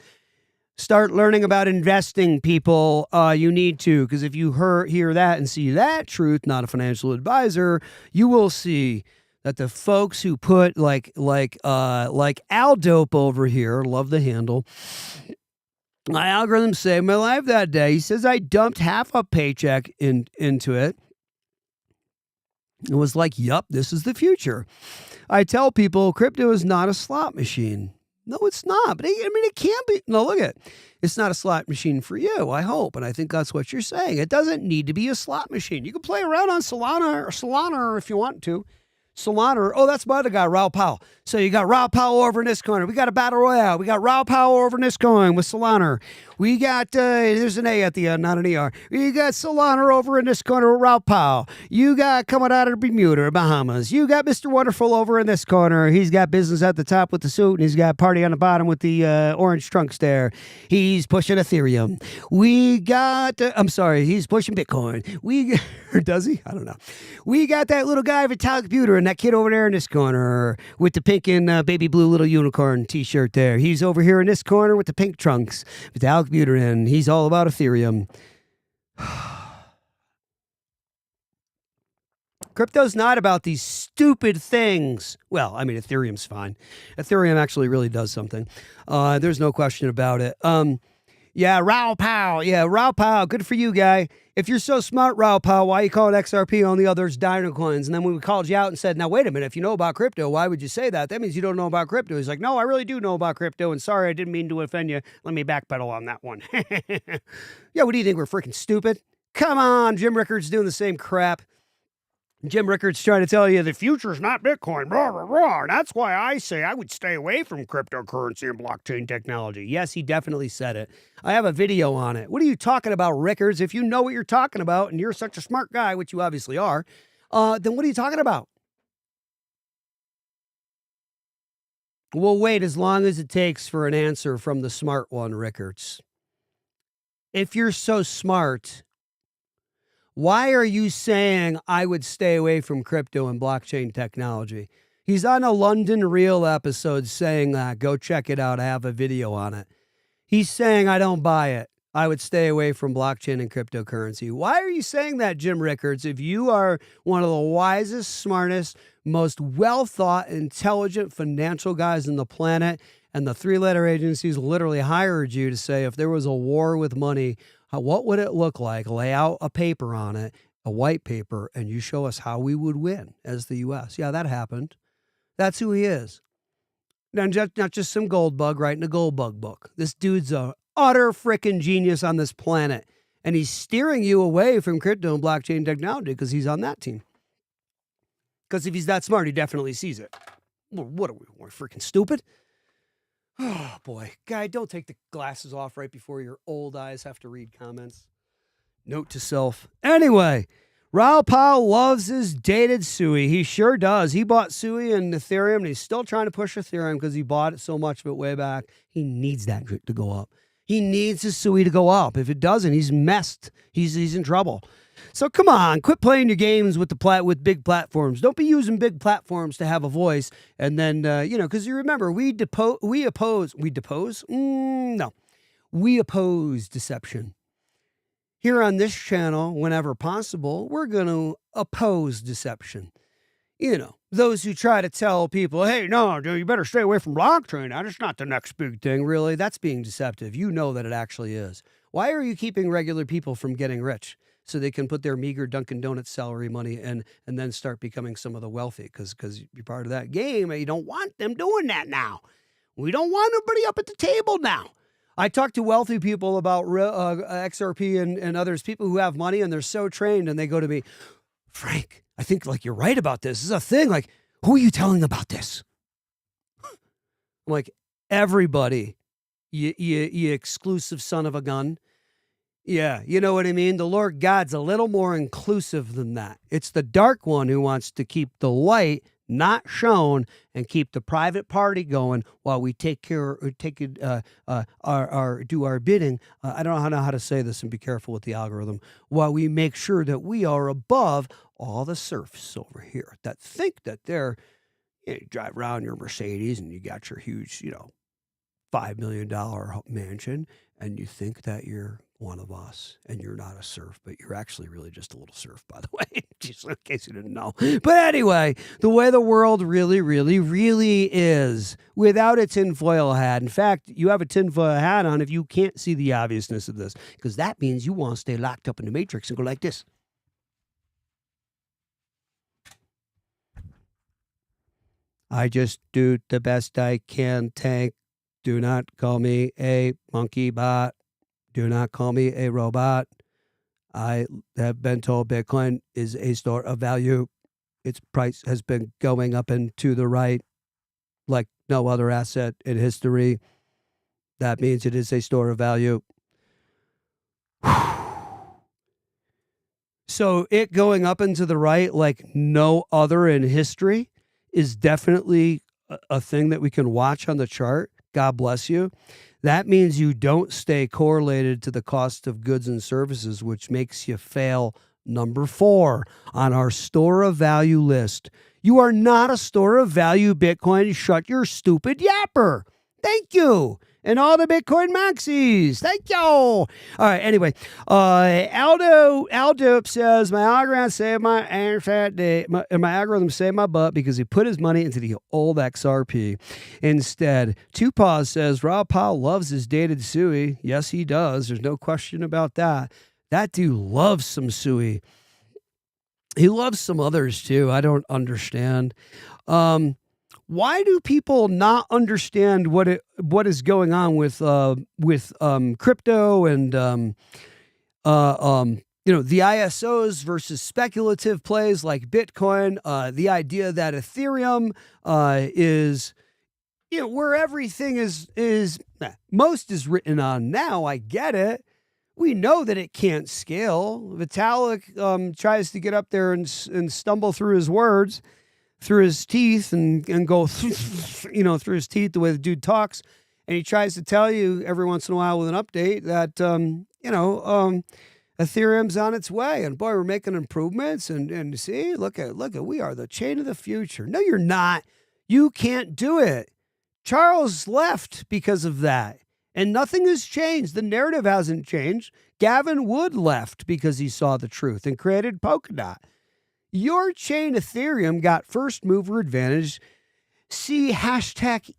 Start learning about investing, people. You need to, because if you hear that and see that truth, not a financial advisor, you will see that the folks who put like Al Dope over here, love the handle. My algorithm saved my life that day. He says I dumped half a paycheck into it. It was like, yup, this is the future. I tell people crypto is not a slot machine. No, it's not. But it can be. No, look at it. It's not a slot machine for you, I hope. And I think that's what you're saying. It doesn't need to be a slot machine. You can play around on Solana if you want to. Solana. Oh, that's my other guy, Raoul Powell. So you got Raoul Powell over in this corner. We got a battle royale. We got Raoul Powell over in this corner with Solana. We got, there's an A at the end, not an ER. We got Solana over in this corner with Raoul Powell. You got coming out of Bermuda or Bahamas. You got Mr. Wonderful over in this corner. He's got business at the top with the suit, and he's got party on the bottom with the orange trunks there. He's pushing Ethereum. We got, he's pushing Bitcoin. Or does he? I don't know. We got that little guy, Vitalik Buterin, and that kid over there in this corner with the pink and baby blue little unicorn t-shirt there. He's over here in this corner with the pink trunks. Vitalik Buterin. He's all about Ethereum. Crypto's not about these stupid things. Well, I mean, Ethereum's fine. Ethereum actually really does something. There's no question about it. Yeah, Raoul Powell. Yeah, Raoul Powell. Good for you, guy. If you're so smart, Raoul Powell, why you call it XRP on the others Dino Coins? And then when we called you out and said, now, wait a minute, if you know about crypto, why would you say that? That means you don't know about crypto. He's like, no, I really do know about crypto. And sorry, I didn't mean to offend you. Let me backpedal on that one. Yeah, what do you think? We're freaking stupid? Come on, Jim Rickards doing the same crap. Jim Rickards trying to tell you the future's not Bitcoin. Blah, blah, blah. That's why I say I would stay away from cryptocurrency and blockchain technology. Yes, he definitely said it. I have a video on it. What are you talking about, Rickards? If you know what you're talking about and you're such a smart guy, which you obviously are, then what are you talking about? We'll wait as long as it takes for an answer from the smart one, Rickards. If you're so smart, why are you saying I would stay away from crypto and blockchain technology? He's on a London Real episode saying that. Go check it out. I have a video on it. He's saying I don't buy it. I would stay away from blockchain and cryptocurrency. Why are you saying that, Jim Rickards, if you are one of the wisest, smartest, most well-thought, intelligent financial guys on the planet, and the three-letter agencies literally hired you to say if there was a war with money, what would it look like? Lay out a paper on it, a white paper, and you show us how we would win as the U.S. Yeah, that happened. That's who he is. Not just some gold bug writing a gold bug book. This dude's a utter freaking genius on this planet, and he's steering you away from crypto and blockchain technology because he's on that team. Because if he's that smart, he definitely sees it. Well, what are we, we're freaking stupid? Oh, boy. Guy, don't take the glasses off right before your old eyes have to read comments. Note to self. Anyway, Raoul Powell loves his dated SUI. He sure does. He bought SUI and Ethereum, and he's still trying to push Ethereum because he bought it so much of it way back. He needs that to go up. He needs his SUI to go up. If it doesn't, he's messed. He's in trouble. So come on, quit playing your games with with big platforms. Don't be using big platforms to have a voice. And then, because you remember, we oppose deception. Here on this channel, whenever possible, we're going to oppose deception. Those who try to tell people, hey, no, you better stay away from blockchain. That's not the next big thing, really. That's being deceptive. You know that it actually is. Why are you keeping regular people from getting rich? So they can put their meager Dunkin' Donuts salary money and then start becoming some of the wealthy because you're part of that game and you don't want them doing that now. We don't want everybody up at the table now. I talk to wealthy people about XRP and others, people who have money and they're so trained and they go to me, Frank, I think you're right about this. This is a thing. Who are you telling about this? I'm like, everybody, you exclusive son of a gun. Yeah, you know what I mean? The Lord God's a little more inclusive than that. It's the dark one who wants to keep the light not shown and keep the private party going while we do our bidding. I don't know how to say this and be careful with the algorithm. While we make sure that we are above all the serfs over here that think that they're, you drive around your Mercedes and you got your huge, $5 million mansion and you think that you're one of us and you're not a serf, but you're actually really just a little serf, by the way, just in case you didn't know. But anyway, the way the world really, really, really is without a tinfoil hat. In fact, you have a tinfoil hat on if you can't see the obviousness of this, because that means you want to stay locked up in the matrix and go like this. I just do the best I can, tank. Do not call me a monkey bot. Do not call me a robot. I have been told Bitcoin is a store of value. Its price has been going up and to the right like no other asset in history. That means it is a store of value. So it going up and to the right like no other in history is definitely a thing that we can watch on the chart. God bless you. That means you don't stay correlated to the cost of goods and services, which makes you fail number 4 on our store of value list. You are not a store of value, Bitcoin. Shut your stupid yapper. Thank you. And all the Bitcoin maxis. Thank you. All right. Anyway, Aldo says my algorithm saved my algorithm saved my butt because he put his money into the old XRP instead. Two Paws says Rob Powell loves his dated Sui. Yes, he does. There's no question about that. That dude loves some Sui. He loves some others too. I don't understand. Why do people not understand what is going on with crypto and the ISOs versus speculative plays like Bitcoin? The idea that Ethereum is where everything is most is written on now. I get it. We know that it can't scale. Vitalik tries to get up there and stumble through his words, through his teeth, and go through his teeth the way the dude talks, and he tries to tell you every once in a while with an update that Ethereum's on its way, and boy, we're making improvements, and see, look at we are the chain of the future. No, you're not. You can't do it. Charles left because of that. And nothing has changed. The narrative hasn't changed. Gavin Wood left because he saw the truth and created Polkadot. Your chain Ethereum got first mover advantage. See hashtag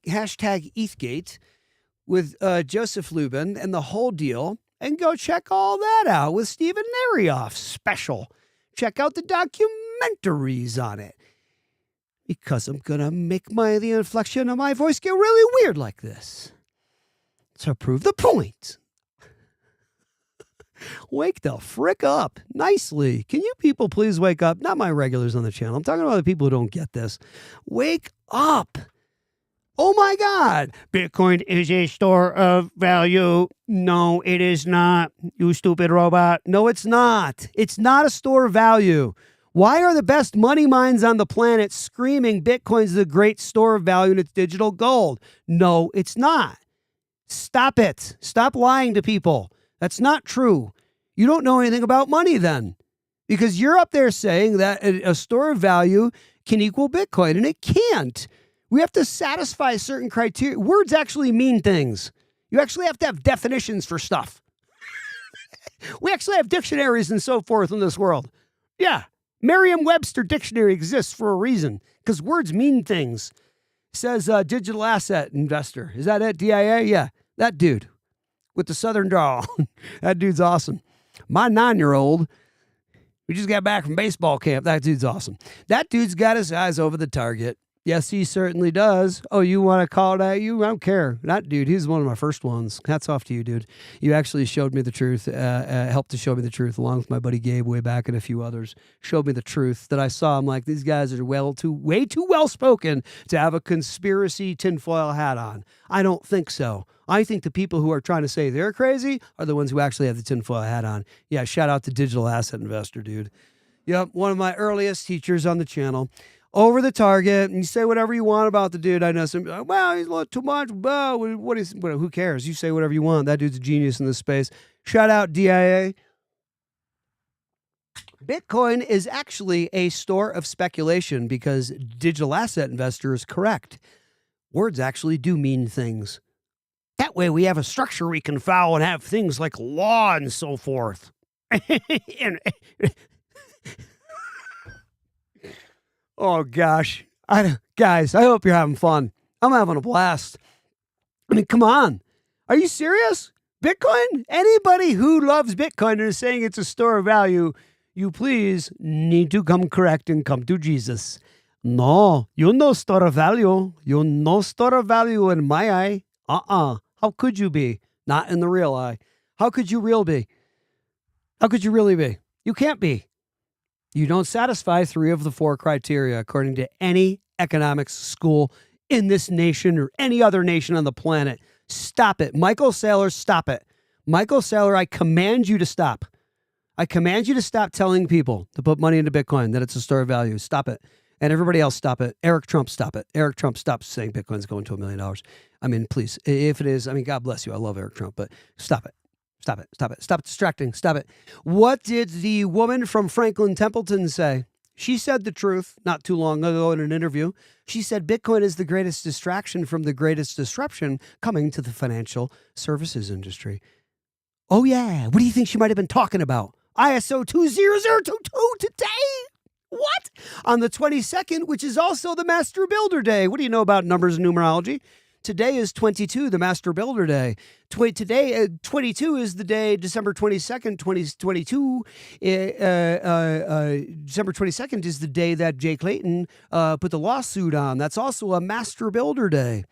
ETHgate with Joseph Lubin and the whole deal. And go check all that out with Stephen Narioff's special. Check out the documentaries on it. Because I'm going to make the inflection of my voice get really weird like this. To prove the point. Wake the frick up. Nicely. Can you people please wake up? Not my regulars on the channel. I'm talking about the people who don't get this. Wake up. Oh my God. Bitcoin is a store of value. No, it is not. You stupid robot. No, it's not. It's not a store of value. Why are the best money minds on the planet screaming Bitcoin's the great store of value and it's digital gold? No, it's not. Stop it. Stop lying to people. That's not true. You don't know anything about money then, because you're up there saying that a store of value can equal Bitcoin, and it can't. We have to satisfy certain criteria. Words actually mean things. You actually have to have definitions for stuff. We actually have dictionaries and so forth in this world. Yeah. Merriam-Webster dictionary exists for a reason, because words mean things. Says digital asset investor. Is that it? DIA? Yeah. That dude with the southern drawl. That dude's awesome. My 9-year-old, we just got back from baseball camp. That dude's awesome. That dude's got his eyes over the target. Yes, he certainly does. Oh, you want to call it out? I don't care. That dude, he's one of my first ones. Hats off to you, dude. You actually showed me the truth, helped to show me the truth, along with my buddy Gabe way back and a few others. Showed me the truth that I saw. I'm like, these guys are way too well-spoken to have a conspiracy tinfoil hat on. I don't think so. I think the people who are trying to say they're crazy are the ones who actually have the tinfoil hat on. Yeah, shout out to Digital Asset Investor, dude. Yep, one of my earliest teachers on the channel. Over the target, and you say whatever you want about the dude. I know some, well, he's a little too much. Well, who cares? You say whatever you want. That dude's a genius in this space. Shout out DIA. Bitcoin is actually a store of speculation because Digital Asset Investor is correct. Words actually do mean things. That way we have a structure we can follow and have things like law and so forth. Oh, gosh. Guys, I hope you're having fun. I'm having a blast. I mean, come on. Are you serious? Bitcoin? Anybody who loves Bitcoin and is saying it's a store of value, you please need to come correct and come to Jesus. No, you no store of value. You no store of value in my eye. How could you be? Not in the real eye. How could you real be? How could you really be? You can't be. You don't satisfy 3 of the 4 criteria according to any economics school in this nation or any other nation on the planet. Stop it. Michael Saylor, stop it. Michael Saylor, I command you to stop. I command you to stop telling people to put money into Bitcoin, that it's a store of value. Stop it. And everybody else, stop it. Eric Trump, stop it. Eric Trump, stop saying Bitcoin's going to $1 million. I mean, please, if it is, I mean, God bless you. I love Eric Trump, but stop it. Stop it. Stop it. Stop distracting. Stop it. What did the woman from Franklin Templeton say? She said the truth not too long ago in an interview. She said Bitcoin is the greatest distraction from the greatest disruption coming to the financial services industry. Oh, yeah. What do you think she might have been talking about? ISO 20022 today? What? On the 22nd, which is also the Master Builder Day. What do you know about numbers and numerology? Today is 22, the Master Builder Day. Today, 22 is the day, December 22nd, 2022. December 22nd is the day that Jay Clayton put the lawsuit on. That's also a Master Builder Day.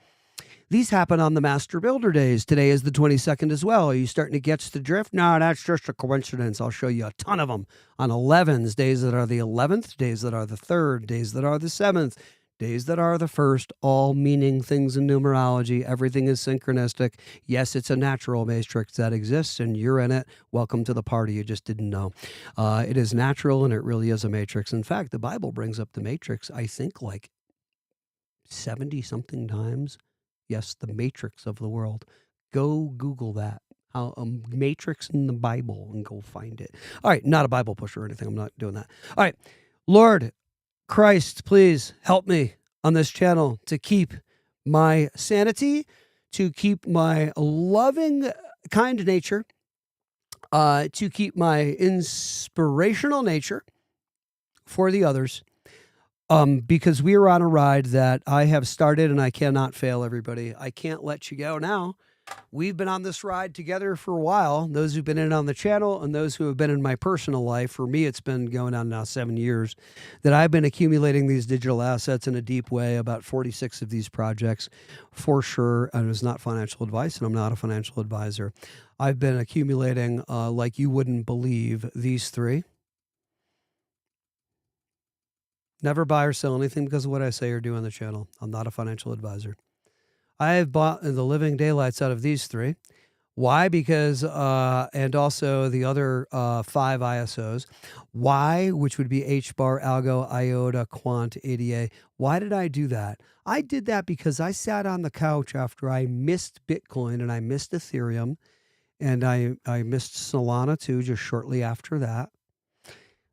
These happen on the Master Builder Days. Today is the 22nd as well. Are you starting to get the drift? No, that's just a coincidence. I'll show you a ton of them on 11s, days that are the 11th, days that are the 3rd, days that are the 7th, days that are the 1st, all meaning things in numerology. Everything is synchronistic. Yes, it's a natural matrix that exists, and you're in it. Welcome to the party. You just didn't know. It is natural, and it really is a matrix. In fact, the Bible brings up the matrix, I think, like 70-something times. Yes, the matrix of the world. Go Google that. A matrix in the Bible and go find it. All right, not a Bible pusher or anything. I'm not doing that. All right, Lord Christ, please help me on this channel to keep my sanity, to keep my loving, kind nature, to keep my inspirational nature for the others. Because we are on a ride that I have started and I cannot fail, everybody. I can't let you go now. We've been on this ride together for a while. Those who've been in on the channel and those who have been in my personal life. For me, it's been going on now 7 years that I've been accumulating these digital assets in a deep way, about 46 of these projects for sure. And it's not financial advice, and I'm not a financial advisor. I've been accumulating, like you wouldn't believe, these 3. Never buy or sell anything because of what I say or do on the channel. I'm not a financial advisor. I have bought the living daylights out of these 3. Why? Because, and also the other 5 ISOs. Why? Which would be HBAR, Algo, IOTA, Quant, ADA. Why did I do that? I did that because I sat on the couch after I missed Bitcoin and I missed Ethereum and I missed Solana too, just shortly after that.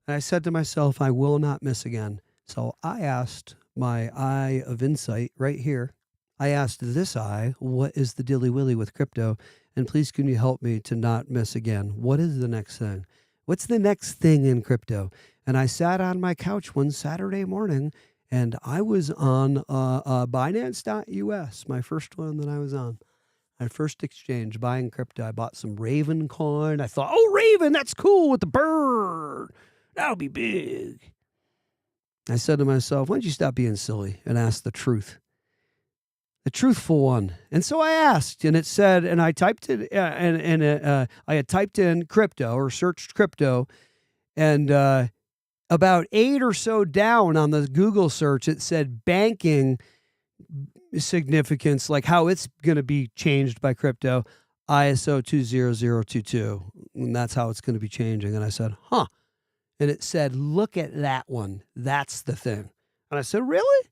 And I said to myself, I will not miss again. So I asked my eye of insight right here. I asked this eye, what is the dilly willy with crypto? And please, can you help me to not miss again? What is the next thing? What's the next thing in crypto? And I sat on my couch one Saturday morning and I was on Binance.us, my first one that I was on. My first exchange, buying crypto. I bought some Raven coin. I thought, oh, Raven, that's cool with the bird. That'll be big. I said to myself, why don't you stop being silly and ask the truth? The truthful one. And so I asked, and it said, and I typed it, I had typed in crypto or searched crypto, and about 8 or so down on the Google search, it said banking significance, like how it's going to be changed by crypto, ISO 20022. And that's how it's going to be changing. And I said, huh. And it said, look at that one. That's the thing. And I said, really?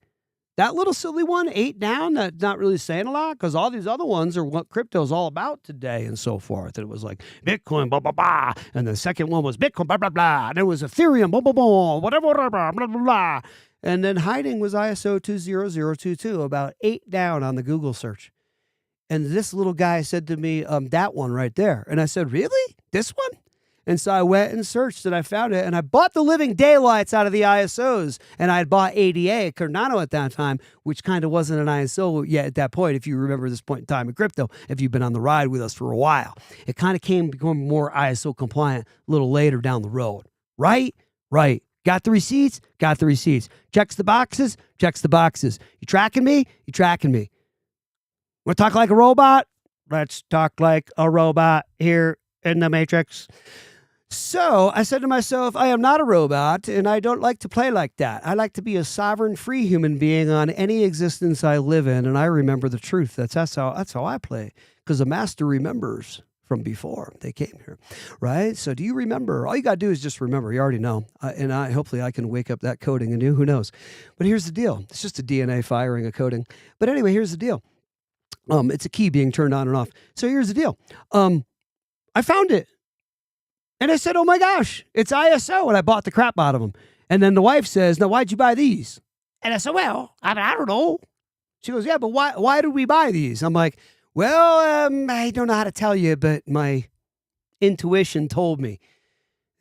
That little silly one, 8 down, that's not really saying a lot? Because all these other ones are what crypto is all about today and so forth. And it was like Bitcoin, blah, blah, blah. And the second one was Bitcoin, blah, blah, blah. And it was Ethereum, blah, blah, blah, whatever, blah, blah, blah. And then hiding was ISO 20022, about 8 down on the Google search. And this little guy said to me, that one right there. And I said, really? This one? And so I went and searched and I found it. And I bought the living daylights out of the ISOs. And I had bought ADA, Cardano at that time, which kind of wasn't an ISO yet at that point, if you remember this point in time in crypto, if you've been on the ride with us for a while. It kind of become more ISO compliant a little later down the road. Right? Right. Got the receipts? Got the receipts. Checks the boxes? Checks the boxes. You tracking me? You tracking me. Want to talk like a robot? Let's talk like a robot here in the Matrix. So I said to myself, I am not a robot, and I don't like to play like that. I like to be a sovereign, free human being on any existence I live in, and I remember the truth. That's how I play, because the master remembers from before they came here, right? So do you remember? All you got to do is just remember. You already know, and hopefully I can wake up that coding in you. Who knows? But here's the deal. It's just a DNA firing a coding. But anyway, here's the deal. It's a key being turned on and off. So here's the deal. I found it. And I said, oh my gosh, it's ISO. And I bought the crap out of them. And then the wife says, now, why'd you buy these? And I said, well, I don't know. She goes, yeah, but why did we buy these? I'm like, well, I don't know how to tell you, but my intuition told me.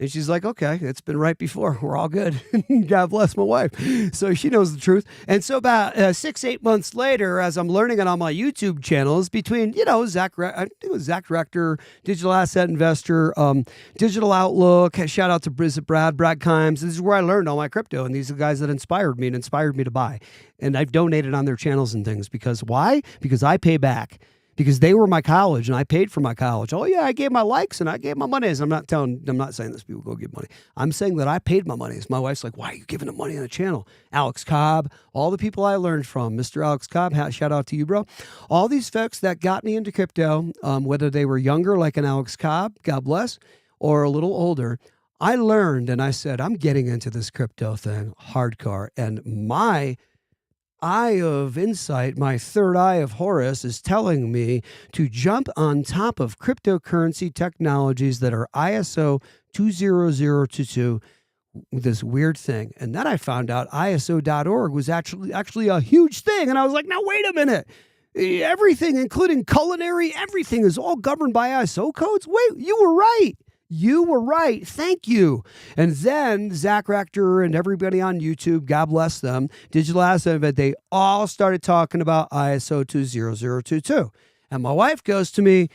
And she's like, okay, it's been right before. We're all good. God bless my wife. So she knows the truth. And so about 6-8 months later, as I'm learning it on my YouTube channels between, Zach Rector, Digital Asset Investor, Digital Outlook, shout out to Brad Kimes. This is where I learned all my crypto. And these are the guys that inspired me to buy. And I've donated on their channels and things. Because why? Because I pay back. Because they were my college and I paid for my college. Oh yeah, I gave my likes and I gave my monies. I'm not saying this people go give money. I'm saying that I paid my monies. My wife's like, why are you giving them money on the channel? Alex Cobb, all the people I learned from, Mr. Alex Cobb, shout out to you, bro. All these folks that got me into crypto, whether they were younger like an Alex Cobb, God bless, or a little older, I learned and I said, I'm getting into this crypto thing hardcore. And my eye of insight, my third eye of Horus, is telling me to jump on top of cryptocurrency technologies that are ISO 20022, this weird thing. And then I found out ISO.org was actually a huge thing. And I was like, now wait a minute. Everything, including culinary, everything is all governed by ISO codes? Wait, you were right. You were right. Thank you. And then Zach Rector and everybody on YouTube, God bless them, Digital Asset Event, they all started talking about ISO 20022. And my wife goes to me,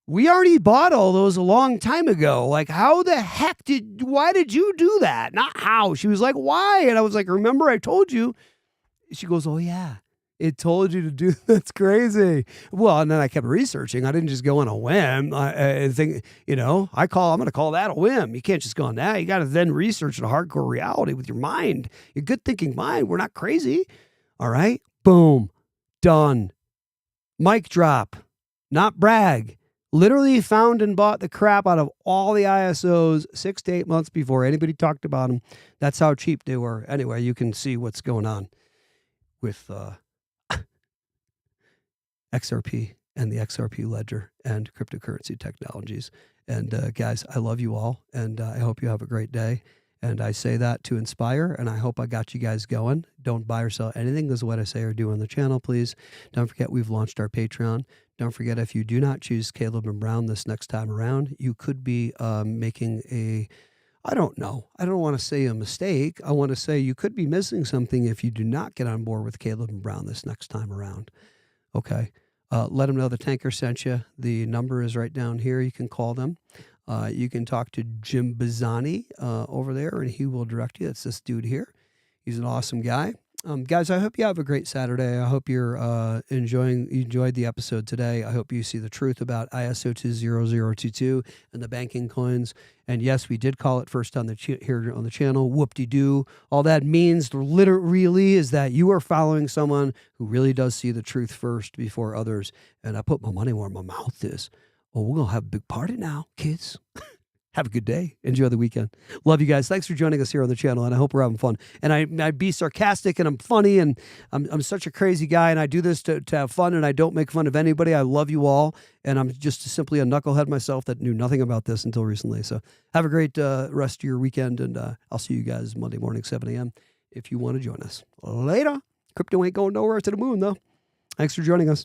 we already bought all those a long time ago. Like, how the heck why did you do that? Not how. She was like, why? And I was like, remember I told you. She goes, oh yeah. It told you to do. That's crazy. Well, and then I kept researching. I didn't just go on a whim and think, I'm going to call that a whim. You can't just go on that. You got to then research the hardcore reality with your mind, your good thinking mind. We're not crazy. All right. Boom. Done. Mic drop. Not brag. Literally found and bought the crap out of all the ISOs 6 to 8 months before anybody talked about them. That's how cheap they were. Anyway, you can see what's going on with, XRP and the XRP ledger and cryptocurrency technologies. And guys, I love you all, and I hope you have a great day. And I say that to inspire, and I hope I got you guys going. Don't buy or sell anything is what I say or do on the channel, please. Don't forget we've launched our Patreon. Don't forget, if you do not choose Caleb and Brown this next time around, you could be making I don't know. I don't want to say a mistake. I want to say you could be missing something if you do not get on board with Caleb and Brown this next time around. Okay. Let them know the tanker sent you. The number is right down here. You can call them. You can talk to Jim Bazzani over there, and he will direct you. It's this dude here. He's an awesome guy. Guys, I hope you have a great Saturday. I hope you're enjoyed the episode today. I hope you see the truth about ISO 20022 and the banking coins. And yes, we did call it first on here on the channel. Whoop-de-doo. All that means literally is that you are following someone who really does see the truth first before others. And I put my money where my mouth is. Oh, we're going to have a big party now, kids. Have a good day. Enjoy the weekend. Love you guys. Thanks for joining us here on the channel, and I hope we're having fun. And I be sarcastic, and I'm funny, and I'm such a crazy guy, and I do this to have fun, and I don't make fun of anybody. I love you all, and I'm just simply a knucklehead myself that knew nothing about this until recently. So have a great rest of your weekend, and I'll see you guys Monday morning, 7 a.m. if you want to join us. Later. Crypto ain't going nowhere to the moon, though. Thanks for joining us.